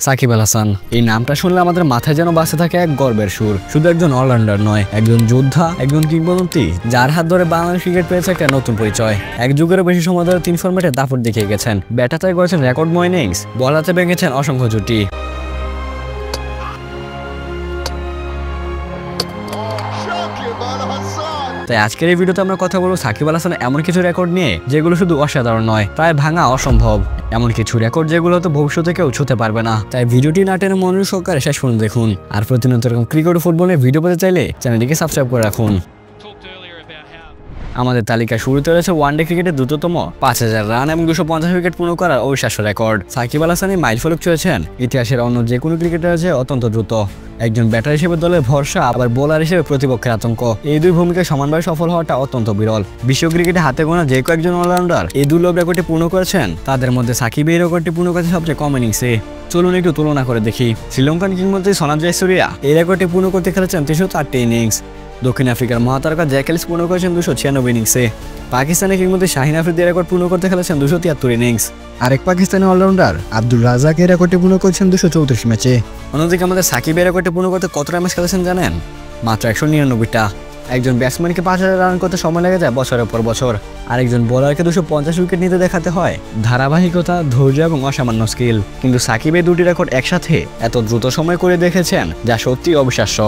সাকিব আল হাসান এই নামটা শুনলে আমাদের মাথায় যেন বাসে থাকে এক গর্বের সুর। শুধু একজন অলরাউন্ডার নয়, একজন যোদ্ধা, একজন কিংবদন্তি যার হাত ধরে বাংলাদেশ ক্রিকেট পেয়েছে একটা নতুন পরিচয়। এক যুগেরও বেশি সময় ধরে 3 ফরম্যাটে দাপট দেখিয়ে গেছেন। ব্যাটাতে করেছেন রেকর্ডময় ইনিংস, বল হাতে ভেঙেছেন অসংখ্য জুটি। তাই আজকের এই ভিডিওতে আমরা কথা বলবো সাকিব আল হাসান এমন কিছু রেকর্ড নিয়ে যেগুলো শুধু অসাধারণ নয়, প্রায় ভাঙা অসম্ভব। এমন কিছু রেকর্ড যেগুলো তো ভবিষ্যতে কেউ ছুঁতে পারবে না। তাই ভিডিওটি না টেনে মনোযোগ সহকারে শেষ পর্যন্ত দেখুন। আর প্রতিনিয়ত এরকম ক্রিকেট ও ফুটবলের ভিডিও পেতে চাইলে চ্যানেলটিকে সাবস্ক্রাইব করে রাখুন। আমাদের তালিকায় শুরুতে রয়েছে ওয়ানডে ক্রিকেটের দ্রুততম 5000 রান এবং 250 উইকেট পূর্ণ করার অবিশ্বাস্য রেকর্ড। সাকিব আল হাসান এই মাইলফলক ছুঁয়েছেন ইতিহাসের অন্য যে কোনো ক্রিকেটারের চেয়ে অত্যন্ত দ্রুত। একজন ব্যাটার হিসেবে দলের ভরসা, আবার বোলার হিসেবে প্রতিপক্ষের আতঙ্ক। এই দুই ভূমিকায় সমানভাবে সফল হওয়াটা অত্যন্ত বিরল। বিশ্ব ক্রিকেটে হাতে গোনা যে কয়েকজন অলরাউন্ডার এই দুর্লভ রেকর্ডটি পূর্ণ করেছেন, তাদের মধ্যে সাকিব এই রেকর্ডটি পূর্ণ করেছে সবচেয়ে কম ইনিংসে। চলুন একটু তুলনা করে দেখি। শ্রীলঙ্কান কিংবদন্তি সনাথ জয়সূরিয়া এই রেকর্ডটি পূর্ণ করতে খেলেছেন 304টি ইনিংস। দক্ষিণ আফ্রিকার মহাতারকা জ্যাক এলিস পূর্ণ করেছেন 296 ইনিংসে। পাকিস্তানের কিংবদন্তি শাহিন আফ্রিদি রেকর্ড পূর্ণ করতে খেলেছেন 273 ইনিংস। আরেক পাকিস্তানি অলরাউন্ডার আব্দুল রাজ্জাক এই রেকর্ডটি পূর্ণ করেছেন 234 ম্যাচে। অন্যদিকে আমাদের সাকিব এই রেকর্ডটি পূর্ণ করতে কতটা ম্যাচ খেলেছেন জানেন? মাত্র 199টা। একজন ব্যাটসম্যানকে 5000 রান করতে সময় লেগে যায় বছরের পর বছর, আরেকজন বোলারকে 250 উইকেট নিতে দেখাতে হয় ধারাবাহিকতা, ধৈর্য এবং অসামান্য স্কিল। কিন্তু সাকিব এই দুটি রেকর্ড একসাথে এত দ্রুত সময় করে দেখেছেন যা সত্যি অবিশ্বাস্য।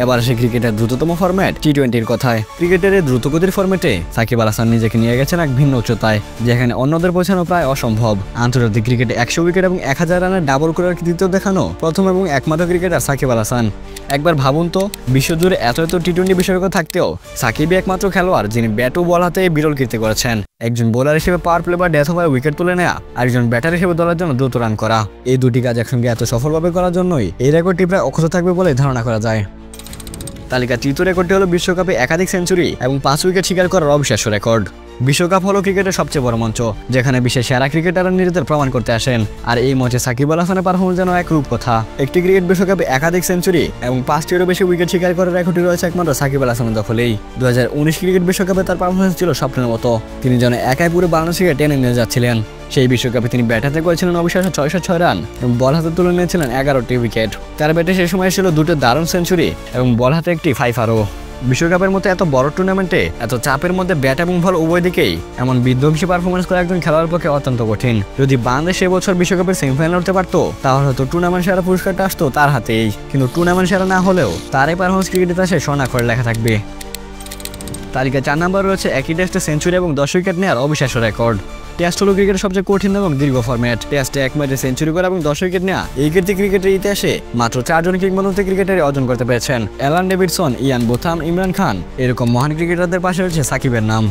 এবার আসে ক্রিকেটের দ্রুততম ফরম্যাট টি-20-র কথায়। ক্রিকেটের এই দ্রুতগতির ফরম্যাটে সাকিব আল হাসান নিজেকে নিয়ে গেছেন এক ভিন্ন উচ্চতায়, যেখানে অন্যদের পৌঁছানো প্রায় অসম্ভব। আন্তর্জাতিক ক্রিকেটে 100 উইকেট এবং 1000 রানের ডাবল করার কৃতিত্ব দেখানো প্রথম এবং একমাত্র ক্রিকেটার সাকিব আল হাসান। একবার ভাবুন তো, বিশ্বজুড়ে এত টি-20 বিশ্বরেকর্ড থাকতেও সাকিবই একমাত্র খেলোয়াড় যিনি ব্যাট ও বল হাতে বিরল কীর্তি করেছেন। একজন বোলার হিসেবে পাওয়ার প্লে বা ডেথ ওভারে উইকেট তুলে নেওয়া, আর একজন ব্যাটার হিসেবে দলের জন্য দ্রুত রান করা। এই দুটি কাজ একসঙ্গে এত সফলভাবে করার জন্যই এই রেকর্ডটি প্রায় অক্ষত থাকবে বলে ধারণা করা যায়। তালিকার তৃতীয় রেকর্ডটি হলো বিশ্বকাপে একাধিক সেঞ্চুরি এবং 5 উইকেট শিকার করার অবিশ্বাস্য রেকর্ড। বিশ্বকাপ হলো ক্রিকেটের সবচেয়ে বড় মঞ্চ, যেখানে বিশ্বের সেরা ক্রিকেটাররা নিজেদের প্রমাণ করতে আসেন। আর এই মঞ্চে সাকিব আল হাসানের পারফরম্যান্স যেন এক রূপকথা। একটি ক্রিকেট বিশ্বকাপে একাধিক সেঞ্চুরি এবং 5টিরও বেশি উইকেট শিকার করার রেকর্ডটি রয়েছে একমাত্র সাকিব আল হাসানের দখলেই। 2019 ক্রিকেট বিশ্বকাপে তার পারফরম্যান্স ছিল স্বপ্নের মতো। তিনি যেন একাই পুরো বাংলাদেশকে টেনে নিয়ে যাচ্ছিলেন। সেই বিশ্বকাপে তিনি ব্যাট হাতে করেছিলেন অবিশ্বাস্য 606 রান এবং বল হাতে তুলে নিয়েছিলেন 11টি উইকেট। তার ব্যাটে সে সময় ছিল 2টি দারুণ সেঞ্চুরি এবং বল হাতে একটি 5 আরও। বিশ্বকাপের মতো এত বড় টুর্নামেন্টে এত চাপের মধ্যে ব্যাট এবং বল উভয় দিকেই এমন বিধ্বংসী পারফরমেন্স করা একজন খেলোয়াড়ের পক্ষে অত্যন্ত কঠিন। যদি বাংলাদেশ এবছর বিশ্বকাপের সেমিফাইনাল হতে পারত, তাহলে হয়তো টুর্নামেন্ট সেরা পুরস্কারটা আসতো তার হাতেই। কিন্তু টুর্নামেন্ট সেরা না হলেও তার এই পারফরমেন্স ক্রিকেট ইতিহাসে স্বর্ণাক্ষরে লেখা থাকবে। তালিকায় 4 নম্বর রয়েছে একই টেস্টে সেঞ্চুরি এবং 10 উইকেট নেওয়ার অবিশ্বাস্য রেকর্ড। টেস্ট হলো ক্রিকেটের সবচেয়ে কঠিন এবং দীর্ঘ ফরম্যাট। টেস্টে এক ম্যাচে সেঞ্চুরি করা এবং 10 উইকেট নেওয়া এই কীর্তি ক্রিকেটের ইতিহাসে মাত্র 4 জন কিংবদন্তি ক্রিকেটারই অর্জন করতে পেরেছেন। Alan Davidson, Ian Botham, Imran Khan এরকম মহান ক্রিকেটারদের পাশে রয়েছে সাকিবের নাম।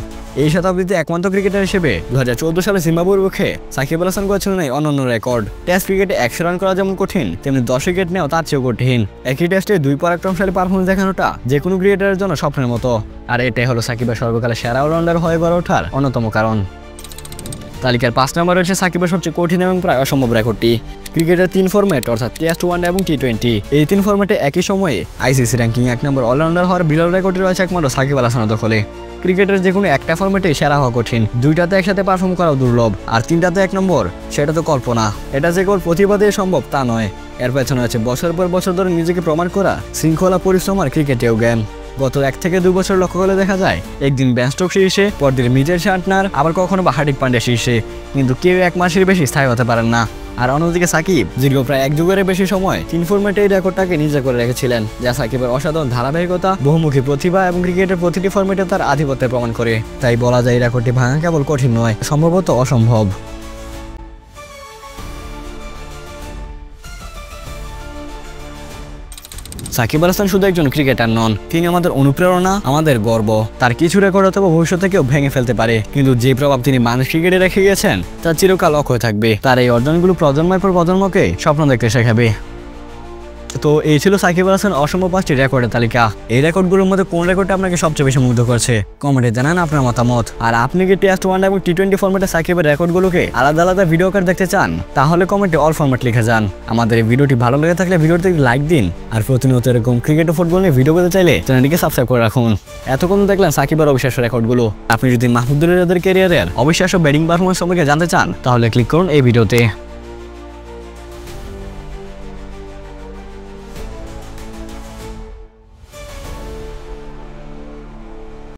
এই শতাব্দীতে একমাত্র ক্রিকেটার হিসেবে 2014 সালে জিম্বাবুয়ের পক্ষে সাকিব আল হাসান করেছিলেন এই অনন্য রেকর্ড। টেস্ট ক্রিকেটে 100 রান করা যেমন কঠিন, তেমনি 10 উইকেট নেওয়া তার চেয়েও কঠিন। একই টেস্টে 2 পরাক্রমশালী পারফরমেন্স দেখানোটা যে কোনো ক্রিকেটারের জন্য স্বপ্নের মতো। আর এটাই হলো সাকিবের সর্বকালের সেরা অলরাউন্ডার হয়ে গড়ে ওঠার অন্যতম কারণ। তালিকার 5 নম্বর রয়েছে সাকিবের সবচেয়ে কঠিন এবং প্রায় অসম্ভব রেকর্ডটি। ক্রিকেটের 3 ফরম্যাট অর্থাৎ টেস্ট, ওয়ানডে এবং টি-20, এই 3 ফরম্যাটে একই সময়ে আইসিসি র্যাঙ্কিং 1 নম্বর অলরাউন্ডার হওয়ার বিরল রেকর্ডটি রয়েছে একমাত্র সাকিব আল হাসানের দখলে। ক্রিকেটের যে কোনো একটা ফরম্যাটে সেরা হওয়া কঠিন, 2টাতে একসাথে পারফর্ম করাও দুর্লভ, আর 3টাতে 1 নম্বর সেটা তো কল্পনা। এটা যে কেবল প্রতিভা দিয়ে সম্ভব তা নয়, এর পেছনে আছে বছর পর বছর ধরে নিজেকে প্রমাণ করা শৃঙ্খলা, পরিশ্রম আর ক্রিকেটেও জ্ঞান। গত 1 থেকে 2 বছর লক্ষ্য করলে দেখা যায় একদিন বেন স্টোকস শীর্ষে, পরদিন মিচেল শান্টনার, আবার কখনো বা হার্দিক পান্ডিয়া শীর্ষে, কিন্তু কেউ 1 মাসের বেশি স্থায়ী হতে পারেন না। আর অন্যদিকে সাকিব দীর্ঘ প্রায় 1 যুগের বেশি সময় 3 ফরম্যাটে এই রেকর্ডটাকে নিজে করে রেখেছিলেন, যা সাকিবের অসাধারণ ধারাবাহিকতা, বহুমুখী প্রতিভা এবং ক্রিকেটের প্রতিটি ফরম্যাটে তার আধিপত্যের প্রমাণ করে। তাই বলা যায় এই রেকর্ডটি ভাঙা কেবল কঠিন নয়, সম্ভবত অসম্ভব। সাকিব আল হাসান শুধু একজন ক্রিকেটার নন, তিনি আমাদের অনুপ্রেরণা, আমাদের গর্ব। তার কিছু রেকর্ড অথবা ভবিষ্যতে কেউ ভেঙে ফেলতে পারে, কিন্তু যে প্রভাব তিনি মানুষ ক্রিকেটে রেখে গেছেন তা চিরকাল অক্ষয় থাকবে। তার এই অর্জনগুলো প্রজন্মের পর প্রজন্মকে স্বপ্ন দেখতে শেখাবে। তো এই ছিল সাকিব আল হাসান অসম্ভব 5টি রেকর্ডের তালিকা। এই রেকর্ডগুলোর মধ্যে কোন রেকর্ডটা আপনাকে সবচেয়ে বেশি মুগ্ধ করছে কমেন্টে জানান আপনার মতামত। আর আপনি কি টেস্ট, ওয়ানডে এবং টি-20 ফরম্যাটে সাকিবের রেকর্ডগুলোকে আলাদা আলাদা ভিডিও আকারে দেখতে চান? তাহলে কমেন্টে অল ফরম্যাট লিখে যান। আমাদের এই ভিডিওটি ভালো লেগে থাকলে ভিডিওতে লাইক দিন। আর প্রতিনিয়ত এরকম ক্রিকেট ও ফুটবল নিয়ে ভিডিও পেতে চাইলে চ্যানেলটিকে সাবস্ক্রাইব করে রাখুন। এতক্ষণ দেখলেন সাকিবের অবিশ্বাস্য রেকর্ডগুলো। আপনি যদি মাহমুদুল্লাহ রিয়াদের ক্যারিয়ারের অবিশ্বাস্য ব্যাটিং পারফরম্যান্স সম্পর্কে জানতে চান, তাহলে ক্লিক করুন এই ভিডিওতে।